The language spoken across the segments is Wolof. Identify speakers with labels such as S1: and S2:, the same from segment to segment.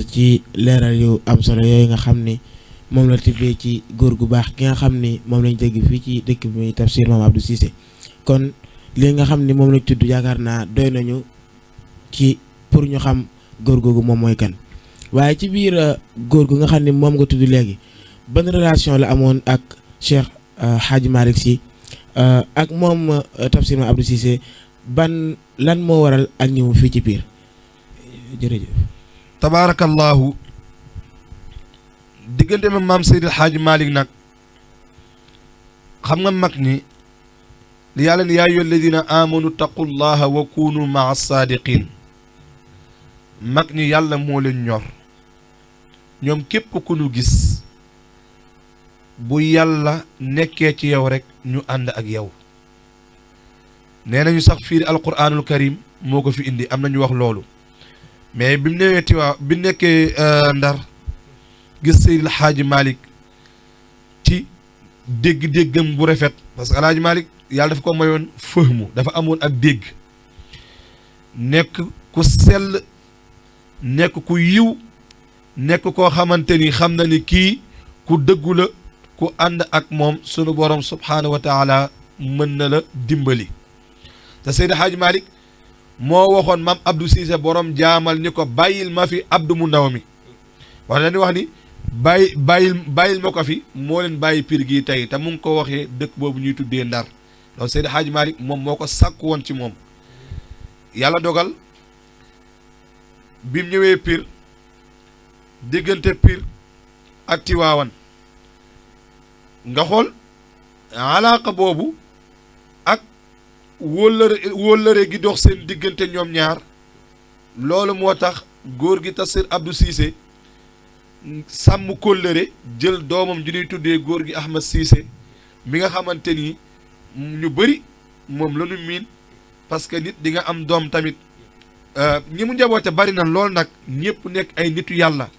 S1: ci leeral yu am solo yooyu nga xam ni moom la tibbee ci góor gu baax ki nga xam ni moom lañ dégg fii ci dëkk bi muy tafsir Mame Abdou Cissé kon li nga xam ni moom lañ tudd yaakaar naa doy nañu ci pour ñu xam góor googu moom mooy kan waaye ci biir góor gu nga xam ni moom nga tudd léegi ban relation la amoon ak Cheikh Hadji Malick Sy ak moom tafsir Mame Abdou Cissé lan moo waral ak ñëw fii ci biir jërëjëf.
S2: tabaarakallahu diggante ma maam Seydil Hadji Malick nag xam nga mag ñi li yàlla ni yaa ayyuha alladina amanu taqullaha wa kunu maa saadiqin mag ñi yàlla moo leen ñor ñoom képp ku nu gis bu yàlla nekkee ci yow rek ñu ànd ak yow nee nañu sax fiiri alquranul karim moo ko fi indi am nañu wax loolu mais bi mu newee Tiwaa bi nekkee Ndar gis Seydil Hadji Malick ci dégg-déggam bu rafet parce que Alaaji Malick yàlla dafa ko mayoon fëhmu dafa amoon ak dégg nekk ku sell nekk ku yiw nekk koo xamante ni xam na ni kii ku dëggu la ku ànd ak moom sunu borom subhaanahu wa taala mën na la dimbali te Seydil Hadji Malick moo waxoon Mame Abdou Cissé borom jaamal ni ko bàyyil ma fi Abdou mu ndaw mi wax na ni wax ni bàyyil ma ko fi moo leen bàyyi pir gii tey te mu ngi ko waxee dëkk boobu ñuy tuddee Ndar donc Seydil Hadji Malick moom moo ko sàkk woon ci moom yàlla dogal bi mu ñëwee pir diggante pir ak Tiwaawan nga xool alaaka boobu ak wóllëre gi dox seen diggante ñoom ñaar loolu moo tax góor gi Tafsir Abdou Cissé sàmm kóllëre jël doomam ju ñuy tuddee góor gi Ahmed Cissé mi nga xamante ni ñu bëri moom la ñu miin parce que nit di nga am doom tamit ñi mu njaboote bari na lool nag ñëpp nekk ay nitu yàlla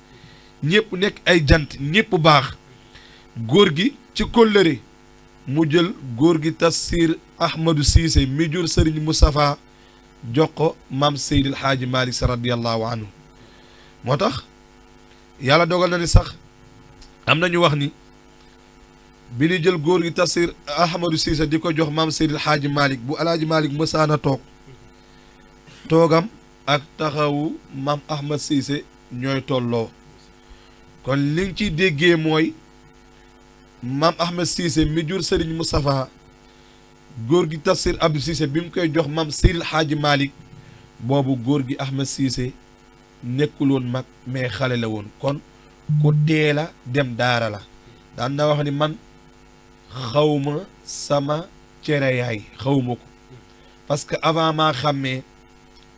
S2: ñëpp nekk ay jant ñëpp baax góor gi ci kóllëre mu jël góor gi Tafsir Ahmadou Cissé mi jur Serigne Moustapha jox ko maam Seydil Hadji Malick Sy radiyallahu anhu moo tax yàlla dogal na ni sax am na ñu wax ni bi ñu jël góor gi Tafsir Ahmadou Cissé di ko jox maam Seydil Hadji Malick bu Alaaji Malick mësaana toogam ak taxawu maam Ahmad Cissé ñooy tolloo kon li nga ciy déggee mooy maam Ahmed Cissé mi jur Serigne Moustapha góor gi Tafsir Abdou Cissé bi mu koy jox maam Seydil Hadji Malick boobu góor gi Ahmed Cissé nekkul woon mag mais xale la woon kon ku teel a dem daara la daan na wax ni man xawma sama cere yaay xawma ko parce que avant maa xàmmee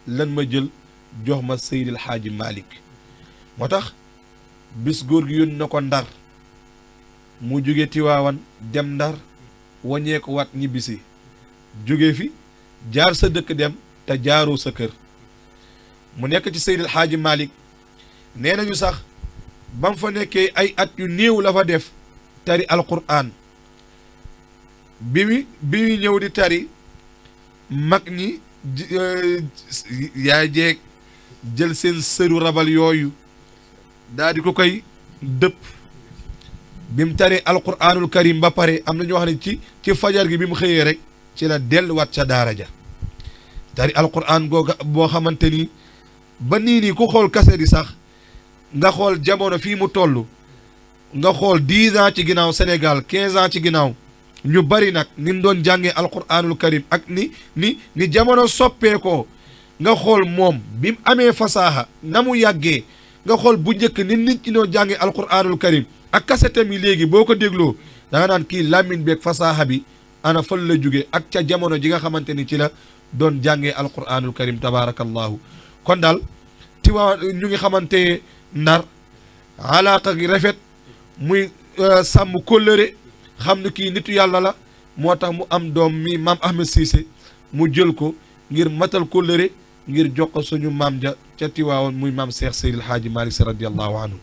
S2: lan ma jël jox ma Seydil Hadji Malick moo tax bis góor gi yónni na ko Ndar mu jóge Tiwaawan dem Ndar waññee ko wat ñibbisi jóge fi jaar sa dëkk dem te jaaroo sa kër mu nekk ci Seydil Hadji Malick nee nañu sax ba mu fa nekkee ay at yu néew la fa def tari alquran bi mu ñëw di tari mag ñi yaay jeeg jël seen sëru rabal yooyu daal di ko koy dëpp bi mu taree alquranul karim ba pare am na ñu wax ne ci fajar gi bi mu xëyee rek ci la delluwaat ca daara ja tari alquran googa boo xamante ni ba nii ku xool kase di sax nga xool jamono fii mu toll nga xool 10 ans ci ginnaaw Sénégal 15 ans ci ginnaaw ñu bari nag ni mu doon jàngee alquranul karim ak ni jamono soppeekoo nga xool moom bi mu amee fasaaxa na mu yàggee nga xool bu njëkk ni nit ñi doon jàngee alquranul karim ak kasetam yi léegi boo ko dégloo da nga naan kii làmmiñ beeg fasaaxa bi ana fan la jóge ak ca jamono ji nga xamante ni ci la doon jàngee alquranul karim tabaarakallahu kon daal Tiwaawan ñu ngi xamante Ndar alaaka gi rafet muy sàmm kóllëre xam ne kii nitu yàlla la moo tax mu am doom mi maam Ahmed Cissé mu jël ko ngir matal kóllëre ngir jox ko suñu maam ja ca Tiwaawan muy maam Cheikh Seydil Hadji Malick Sy radiyallahu anhu